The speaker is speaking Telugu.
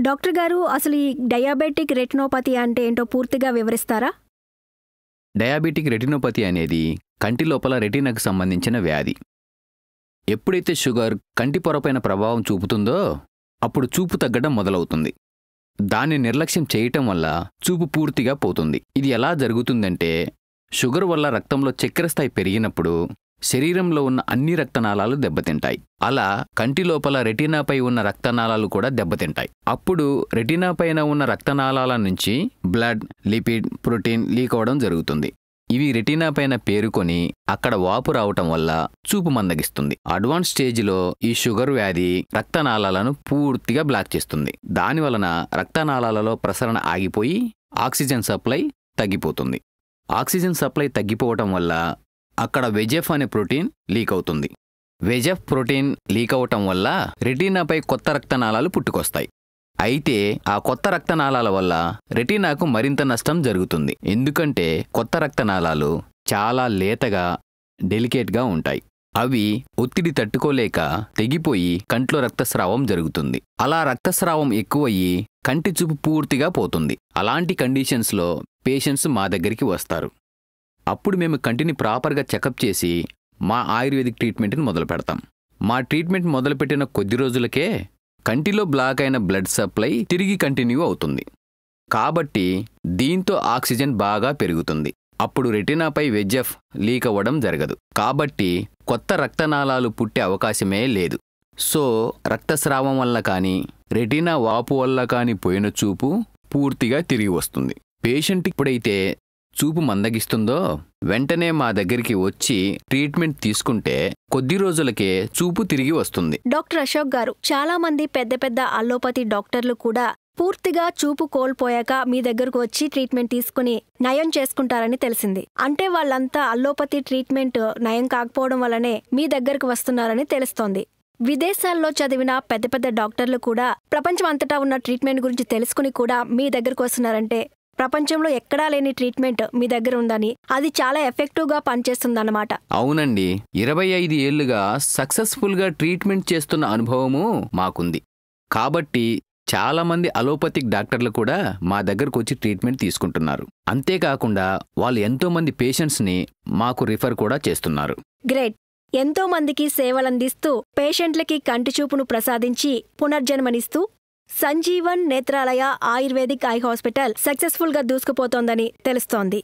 డాక్టర్ గారు, అసలు ఈ డయాబెటిక్ రెటినోపతి అంటే ఏంటో పూర్తిగా వివరిస్తారా? డయాబెటిక్ రెటినోపతి అనేది కంటి లోపల రెటీనాకు సంబంధించిన వ్యాధి. ఎప్పుడైతే షుగర్ కంటి పొరపైన ప్రభావం చూపుతుందో అప్పుడు చూపు తగ్గడం మొదలవుతుంది. దాన్ని నిర్లక్ష్యం చేయటం వల్ల చూపు పూర్తిగా పోతుంది. ఇది ఎలా జరుగుతుందంటే, షుగర్ వల్ల రక్తంలో చక్కెర స్థాయి పెరిగినప్పుడు శరీరంలో ఉన్న అన్ని రక్తనాళాలు దెబ్బతింటాయి. అలా కంటి లోపల రెటీనాపై ఉన్న రక్తనాళాలు కూడా దెబ్బతింటాయి. అప్పుడు రెటీనాపైన ఉన్న రక్తనాళాల నుంచి బ్లడ్, లిపిడ్, ప్రోటీన్ లీక్ అవడం జరుగుతుంది. ఇవి రెటీనాపైన పేరుకొని అక్కడ వాపు రావటం వల్ల చూపు మందగిస్తుంది. అడ్వాన్స్ స్టేజిలో ఈ షుగర్ వ్యాధి రక్తనాళాలను పూర్తిగా బ్లాక్ చేస్తుంది. దానివలన రక్తనాళాలలో ప్రసరణ ఆగిపోయి ఆక్సిజన్ సప్లై తగ్గిపోతుంది. ఆక్సిజన్ సప్లై తగ్గిపోవటం వల్ల అక్కడ VEGF అనే ప్రోటీన్ లీక్ అవుతుంది. VEGF ప్రోటీన్ లీక్ అవటం వల్ల రెటీనాపై కొత్త రక్తనాళాలు పుట్టుకొస్తాయి. అయితే ఆ కొత్త రక్తనాళాల వల్ల రెటీనాకు మరింత నష్టం జరుగుతుంది. ఎందుకంటే కొత్త రక్తనాళాలు చాలా లేతగా, డెలికేట్గా ఉంటాయి. అవి ఒత్తిడి తట్టుకోలేక తెగిపోయి కంట్లో రక్తస్రావం జరుగుతుంది. అలా రక్తస్రావం ఎక్కువయ్యి కంటి చూపు పూర్తిగా పోతుంది. అలాంటి కండిషన్స్లో పేషెంట్స్ మా దగ్గరికి వస్తారు. అప్పుడు మేము కంటిని ప్రాపర్గా చెకప్ చేసి మా ఆయుర్వేదిక్ ట్రీట్మెంట్ని మొదలు పెడతాం. మా ట్రీట్మెంట్ మొదలుపెట్టిన కొద్ది రోజులకే కంటిలో బ్లాక్ అయిన బ్లడ్ సప్లై తిరిగి కంటిన్యూ అవుతుంది. కాబట్టి దీంతో ఆక్సిజన్ బాగా పెరుగుతుంది. అప్పుడు రెటీనాపై VEGF లీక్ అవ్వడం జరగదు. కాబట్టి కొత్త రక్తనాళాలు పుట్టే అవకాశమే లేదు. సో రక్తస్రావం వల్ల కానీ, రెటీనా వాపు వల్ల కానీ పోయిన చూపు పూర్తిగా తిరిగి వస్తుంది. పేషెంట్ ఇప్పుడైతే చూపు మందగిస్తుందో వెంటనే మా దగ్గరికి వచ్చి ట్రీట్మెంట్ తీసుకుంటే కొద్ది రోజులకే చూపు తిరిగి వస్తుంది. డాక్టర్ అశోక్ గారు, చాలా మంది పెద్ద పెద్ద అల్లోపతి డాక్టర్లు కూడా పూర్తిగా చూపు కోల్పోయాక మీ దగ్గరకు వచ్చి ట్రీట్మెంట్ తీసుకుని నయం చేసుకుంటారని తెలిసింది. అంటే వాళ్ళంతా అల్లోపతి ట్రీట్మెంట్ నయం కాకపోవడం వల్లనే మీ దగ్గరకు వస్తున్నారని తెలుస్తోంది. విదేశాల్లో చదివిన పెద్ద పెద్ద డాక్టర్లు కూడా ప్రపంచం అంతటా ఉన్న ట్రీట్మెంట్ గురించి తెలుసుకుని కూడా మీ దగ్గరకు వస్తున్నారంటే ప్రపంచంలో ఎక్కడా లేని ట్రీట్మెంట్ మీ దగ్గర ఉందని, అది చాలా ఎఫెక్టివ్గా పనిచేస్తుందన్నమాట. అవునండి, 25 ఏళ్లుగా సక్సెస్ఫుల్గా ట్రీట్మెంట్ చేస్తున్న అనుభవము మాకుంది. కాబట్టి చాలామంది అలోపతిక్ డాక్టర్లు కూడా మా దగ్గరకు వచ్చి ట్రీట్మెంట్ తీసుకుంటున్నారు. అంతేకాకుండా వాళ్ళు ఎంతోమంది పేషెంట్స్ని మాకు రిఫర్ కూడా చేస్తున్నారు. గ్రేట్. ఎంతో మందికి సేవలందిస్తూ పేషెంట్లకి కంటి చూపును ప్రసాదించి పునర్జన్మనిస్తూ Sanjeevan Netralaya ayurvedic eye hospital సక్సెస్ఫుల్గా దూసుకుపోతోందని తెలుస్తోంది.